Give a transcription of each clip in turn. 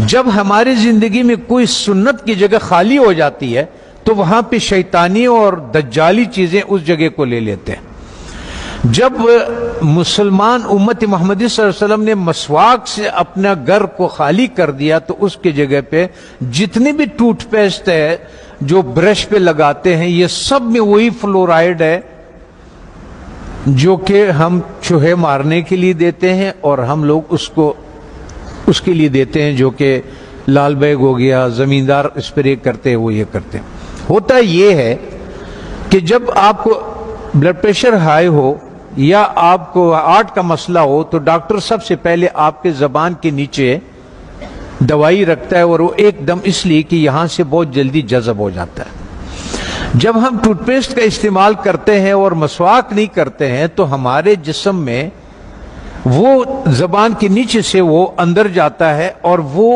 جب ہماری زندگی میں کوئی سنت کی جگہ خالی ہو جاتی ہے تو وہاں پہ شیطانی اور دجالی چیزیں اس جگہ کو لے لیتے ہیں۔ جب مسلمان امت محمدی صلی اللہ علیہ وسلم نے مسواک سے اپنا گھر کو خالی کر دیا تو اس کی جگہ پہ جتنی بھی ٹوتھ پیسٹ ہے جو برش پہ لگاتے ہیں یہ سب میں وہی فلورائڈ ہے جو کہ ہم چوہے مارنے کے لیے دیتے ہیں، اور ہم لوگ اس کے لیے دیتے ہیں جو کہ لال بیگ ہو گیا، زمیندار اسپرے کرتے ہیں وہ یہ کرتے ہیں۔ ہوتا یہ ہے کہ جب آپ کو بلڈ پریشر ہائی ہو یا آپ کو ہارٹ کا مسئلہ ہو تو ڈاکٹر سب سے پہلے آپ کے زبان کے نیچے دوائی رکھتا ہے، اور وہ ایک دم اس لیے کہ یہاں سے بہت جلدی جذب ہو جاتا ہے۔ جب ہم ٹوتھ پیسٹ کا استعمال کرتے ہیں اور مسواک نہیں کرتے ہیں تو ہمارے جسم میں وہ زبان کے نیچے سے وہ اندر جاتا ہے، اور وہ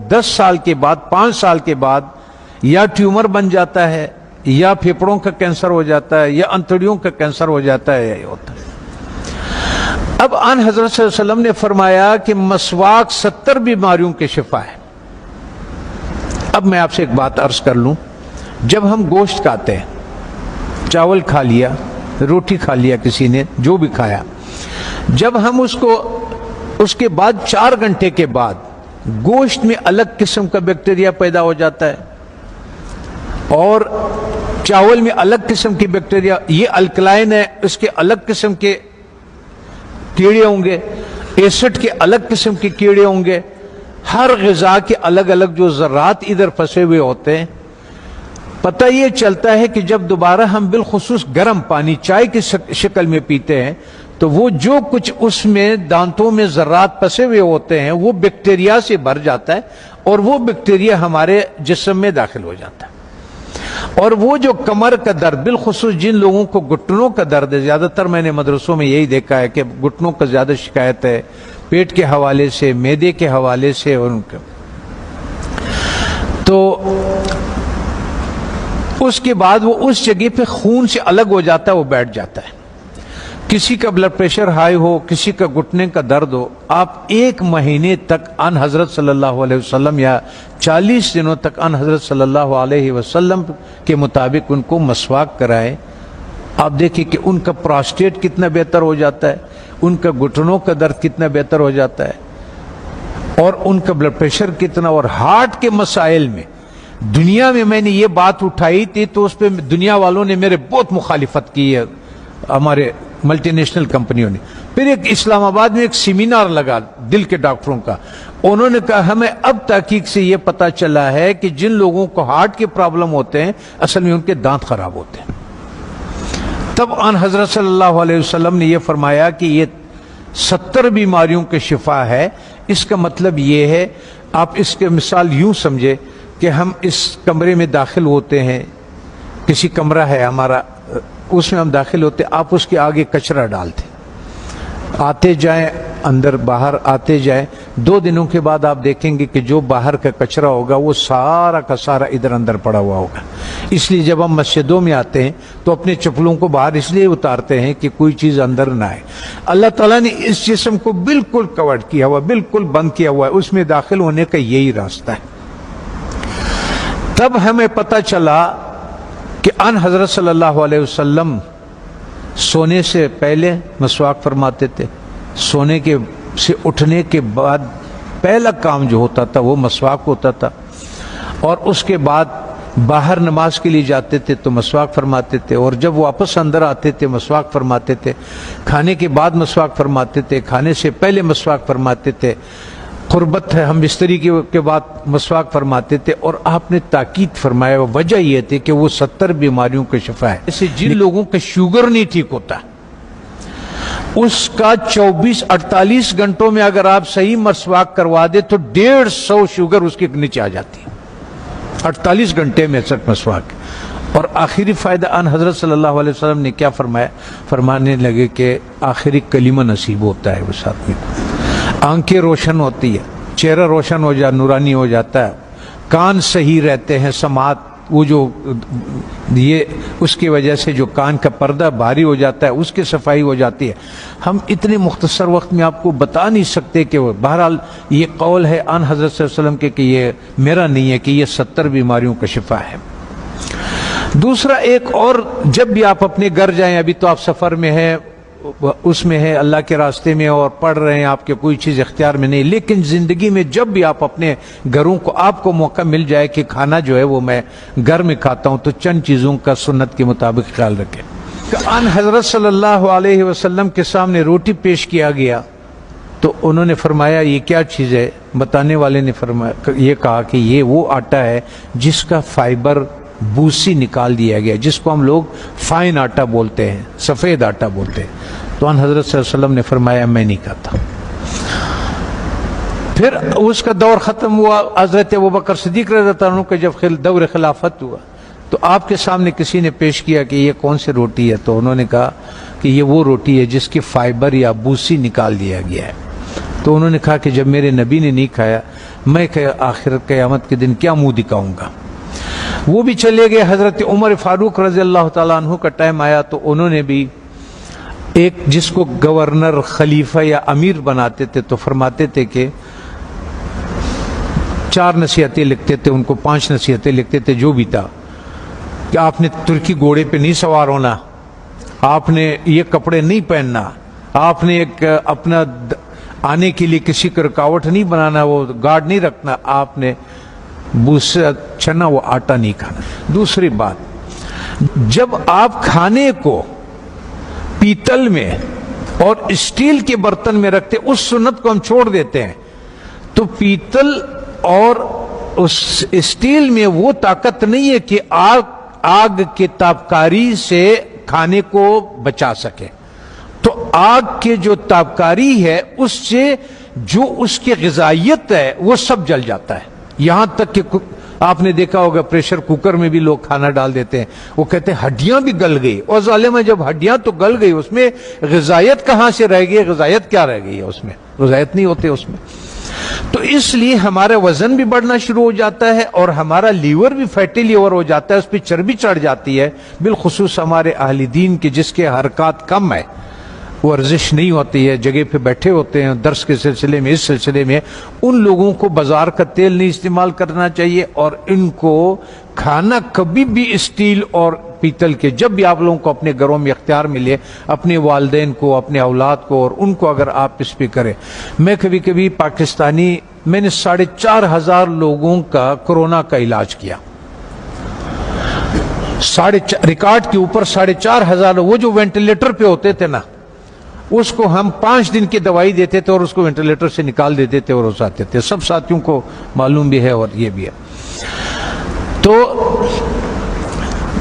10 سال کے بعد 5 سال کے بعد یا ٹیومر بن جاتا ہے یا پھیپھڑوں کا کینسر ہو جاتا ہے یا انتڑیوں کا کینسر ہو جاتا ہے، یہ ہوتا ہے۔ اب آن حضرت صلی اللہ علیہ وسلم نے فرمایا کہ مسواک 70 بیماریوں کے شفا ہے۔ اب میں آپ سے ایک بات عرض کر لوں، جب ہم گوشت کھاتے ہیں، چاول کھا لیا، روٹی کھا لیا، کسی نے جو بھی کھایا، جب ہم اس کے بعد 4 گھنٹے کے بعد گوشت میں الگ قسم کا بیکٹیریا پیدا ہو جاتا ہے اور چاول میں الگ قسم کی بیکٹیریا، یہ الکلائن ہے، اس کے الگ قسم کے کیڑے ہوں گے، ایسڈ کے الگ قسم کے کیڑے ہوں گے، ہر غذا کے الگ الگ جو ذرات ادھر پھنسے ہوئے ہوتے ہیں۔ پتہ یہ چلتا ہے کہ جب دوبارہ ہم بالخصوص گرم پانی چائے کی شکل میں پیتے ہیں تو وہ جو کچھ اس میں دانتوں میں ذرات پھنسے ہوئے ہوتے ہیں وہ بیکٹیریا سے بھر جاتا ہے، اور وہ بیکٹیریا ہمارے جسم میں داخل ہو جاتا ہے۔ اور وہ جو کمر کا درد، بالخصوص جن لوگوں کو گھٹنوں کا درد ہے، زیادہ تر میں نے مدرسوں میں یہی دیکھا ہے کہ گھٹنوں کا زیادہ شکایت ہے، پیٹ کے حوالے سے، معدے کے حوالے سے، ان کا تو اس کے بعد وہ اس جگہ پہ خون سے الگ ہو جاتا ہے، وہ بیٹھ جاتا ہے۔ کسی کا بلڈ پریشر ہائی ہو، کسی کا گھٹنے کا درد ہو، آپ 1 مہینے تک ان حضرت صلی اللہ علیہ وسلم یا 40 دنوں تک ان حضرت صلی اللہ علیہ وسلم کے مطابق ان کو مسواک کرائیں۔ آپ دیکھیں کہ ان کا پراسٹیٹ کتنا بہتر ہو جاتا ہے، ان کا گھٹنوں کا درد کتنا بہتر ہو جاتا ہے، اور ان کا بلڈ پریشر کتنا، اور ہارٹ کے مسائل میں دنیا میں نے یہ بات اٹھائی تھی تو اس پہ دنیا والوں نے میرے بہت مخالفت کی ہے، ہمارے ملٹی نیشنل کمپنیوں نے۔ پھر ایک اسلام آباد میں ایک سیمینار لگا دل کے ڈاکٹروں کا، انہوں نے کہا ہمیں اب تحقیق سے یہ پتا چلا ہے کہ جن لوگوں کو ہارٹ کے پرابلم ہوتے ہیں اصل میں ان کے دانت خراب ہوتے ہیں۔ تب آن حضرت صلی اللہ علیہ وسلم نے یہ فرمایا کہ یہ 70 بیماریوں کے شفا ہے۔ اس کا مطلب یہ ہے، آپ اس کے مثال یوں سمجھے کہ ہم اس کمرے میں داخل ہوتے ہیں، کسی کمرہ ہے ہمارا، اس میں ہم داخل ہوتے، آپ اس کے آگے کچرا ڈالتے، آتے جائیں اندر باہر آتے جائیں، 2 دنوں کے بعد آپ دیکھیں گے کہ جو باہر کا کچرا ہوگا وہ سارا کا سارا ادھر اندر پڑا ہوا ہوگا۔ اس لیے جب ہم مسجدوں میں آتے ہیں تو اپنے چپلوں کو باہر اس لیے اتارتے ہیں کہ کوئی چیز اندر نہ آئے۔ اللہ تعالیٰ نے اس جسم کو بالکل کور کیا ہوا، بالکل بند کیا ہوا ہے، اس میں داخل ہونے کا یہی راستہ ہے۔ تب ہمیں پتہ چلا کہ ان حضرت صلی اللہ علیہ وسلم سونے سے پہلے مسواک فرماتے تھے، سونے کے سے اٹھنے کے بعد پہلا کام جو ہوتا تھا وہ مسواک ہوتا تھا، اور اس کے بعد باہر نماز کے لیے جاتے تھے تو مسواک فرماتے تھے، اور جب واپس اندر آتے تھے مسواک فرماتے تھے، کھانے کے بعد مسواک فرماتے تھے، کھانے سے پہلے مسواک فرماتے تھے، قربت ہے ہم بستری کے بعد مسواک فرماتے تھے۔ اور آپ نے تاکید فرمایا، وجہ یہ تھی کہ وہ 70 بیماریوں کا شفا ہے۔ جیسے جن لوگوں کا شوگر نہیں ٹھیک ہوتا، اس کا 24-48 گھنٹوں میں اگر آپ صحیح مسواک کروا دے تو 150 شوگر اس کے نیچے آ جاتی ہے، 48 گھنٹے میں صرف مسواک۔ اور آخری فائدہ ان حضرت صلی اللہ علیہ وسلم نے کیا فرمایا؟ فرمانے لگے کہ آخری کلمہ نصیب ہوتا ہے اس آدمی کو، آنکھیں روشن ہوتی ہے، چہرہ روشن ہو جاتا، نورانی ہو جاتا ہے، کان صحیح رہتے ہیں، سماعت وہ جو یہ اس کی وجہ سے جو کان کا پردہ بھاری ہو جاتا ہے اس کی صفائی ہو جاتی ہے. ہم اتنے مختصر وقت میں آپ کو بتا نہیں سکتے کہ وہ بہرحال یہ قول ہے آن حضرت صلی اللہ علیہ وسلم کے کہ یہ میرا نہیں ہے کہ یہ 70 بیماریوں کا شفا ہے. دوسرا ایک اور، جب بھی آپ اپنے گھر جائیں، ابھی تو آپ سفر میں ہیں، اس میں ہے اللہ کے راستے میں اور پڑھ رہے ہیں، آپ کے کوئی چیز اختیار میں نہیں، لیکن زندگی میں جب بھی آپ اپنے گھروں کو آپ کو موقع مل جائے کہ کھانا جو ہے وہ میں گھر میں کھاتا ہوں، تو چند چیزوں کا سنت کے مطابق خیال رکھیں. ان حضرت صلی اللہ علیہ وسلم کے سامنے روٹی پیش کیا گیا تو انہوں نے فرمایا یہ کیا چیز ہے؟ بتانے والے نے فرمایا، یہ کہا کہ یہ وہ آٹا ہے جس کا فائبر بوسی نکال دیا گیا، جس کو ہم لوگ فائن آٹا بولتے ہیں، سفید آٹا بولتے ہیں. تو ان حضرت صلی اللہ علیہ وسلم نے فرمایا میں نہیں کھاتا. پھر اس کا دور ختم ہوا. حضرت ابوبکر صدیق رضی اللہ عنہ کا جب دور خلافت ہوا تو آپ کے سامنے کسی نے پیش کیا کہ یہ کون سی روٹی ہے؟ تو انہوں نے کہا کہ یہ وہ روٹی ہے جس کی فائبر یا بوسی نکال دیا گیا ہے. تو انہوں نے کہا کہ جب میرے نبی نے نہیں کھایا، میں آخرت قیامت کے دن کیا منہ دکھاؤں گا؟ وہ بھی چلے گئے. حضرت عمر فاروق رضی اللہ تعالیٰ عنہ کا ٹائم آیا تو انہوں نے بھی ایک جس کو گورنر، خلیفہ یا امیر بناتے تھے تو فرماتے تھے کہ 4 نصیحتیں لکھتے تھے، ان کو 5 نصیحتیں لکھتے تھے، جو بھی تھا کہ آپ نے ترکی گھوڑے پہ نہیں سوار ہونا، آپ نے یہ کپڑے نہیں پہننا، آپ نے ایک اپنا آنے کے لیے کسی کو رکاوٹ نہیں بنانا، وہ گارڈ نہیں رکھنا، آپ نے بوسا چنا وہ آٹا نہیں کھانا. دوسری بات، جب آپ کھانے کو پیتل میں اور اسٹیل کے برتن میں رکھتے، اس سنت کو ہم چھوڑ دیتے ہیں. تو پیتل اور اس اسٹیل میں وہ طاقت نہیں ہے کہ آگ کے تابکاری سے کھانے کو بچا سکے. تو آگ کے جو تابکاری ہے اس سے جو اس کی غذائیت ہے وہ سب جل جاتا ہے. یہاں تک کہ آپ نے دیکھا ہوگا پریشر کوکر میں بھی لوگ کھانا ڈال دیتے ہیں، وہ کہتے ہیں ہڈیاں بھی گل گئی. اور ظالمہ جب ہڈیاں تو گل گئی، اس میں غذائیت کہاں سے رہ گئی؟ غذائیت کیا رہ گئی ہے اس میں؟ غذائیت نہیں ہوتے اس میں. تو اس لیے ہمارا وزن بھی بڑھنا شروع ہو جاتا ہے اور ہمارا لیور بھی فیٹی لیور ہو جاتا ہے، اس پہ چربی چڑھ جاتی ہے. بالخصوص ہمارے اہل دین کے جس کے حرکات کم ہے، ورزش نہیں ہوتی ہے، جگہ پہ بیٹھے ہوتے ہیں درس کے سلسلے میں، اس سلسلے میں، ان لوگوں کو بازار کا تیل نہیں استعمال کرنا چاہیے. اور ان کو کھانا کبھی بھی اسٹیل اور پیتل کے، جب بھی آپ لوگوں کو اپنے گھروں میں اختیار ملے، اپنے والدین کو، اپنے اولاد کو اور ان کو اگر آپ اس پہ کریں. میں کبھی کبھی پاکستانی، میں نے 4,500 لوگوں کا کورونا کا علاج کیا، ریکارڈ کے اوپر 4,500. وہ جو وینٹیلیٹر پہ ہوتے تھے نا، اس کو ہم 5 دن کی دوائی دیتے تھے اور اس کو وینٹیلیٹر سے نکال دیتے تھے اور اس آتے تھے. سب ساتھیوں کو معلوم بھی ہے اور یہ بھی ہے. تو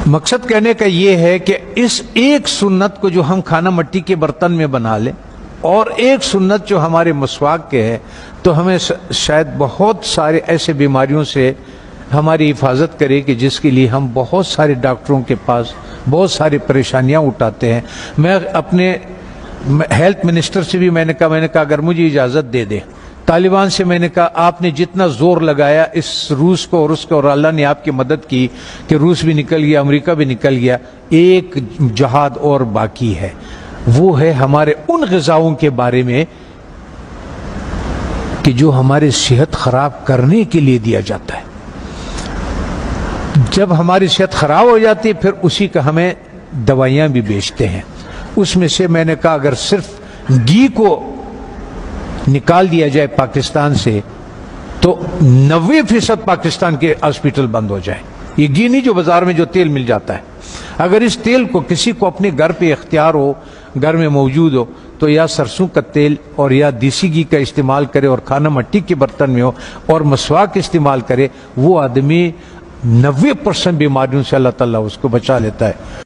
مقصد کہنے کا یہ ہے کہ اس ایک سنت کو جو ہم کھانا مٹی کے برتن میں بنا لیں، اور ایک سنت جو ہمارے مسواک کے ہے، تو ہمیں شاید بہت سارے ایسے بیماریوں سے ہماری حفاظت کرے کہ جس کے لیے ہم بہت سارے ڈاکٹروں کے پاس بہت ساری پریشانیاں اٹھاتے ہیں. میں اپنے ہیلتھ منسٹر سے بھی میں نے کہا اگر مجھے اجازت دے دے، طالبان سے میں نے کہا آپ نے جتنا زور لگایا اس روس کو اور اس کو، اور اللہ نے آپ کی مدد کی کہ روس بھی نکل گیا، امریکہ بھی نکل گیا، ایک جہاد اور باقی ہے. وہ ہے ہمارے ان غذاؤں کے بارے میں کہ جو ہماری صحت خراب کرنے کے لیے دیا جاتا ہے. جب ہماری صحت خراب ہو جاتی ہے پھر اسی کا ہمیں دوائیاں بھی بیچتے ہیں. اس میں سے میں نے کہا اگر صرف گھی کو نکال دیا جائے پاکستان سے تو 90% پاکستان کے ہاسپٹل بند ہو جائیں. یہ گھی نہیں جو بازار میں جو تیل مل جاتا ہے. اگر اس تیل کو کسی کو اپنے گھر پہ اختیار ہو، گھر میں موجود ہو، تو یا سرسوں کا تیل اور یا دیسی گھی کا استعمال کرے اور کھانا مٹی کے برتن میں ہو اور مسواک استعمال کرے. وہ آدمی 90% بیماریوں سے اللہ تعالیٰ اس کو بچا لیتا ہے.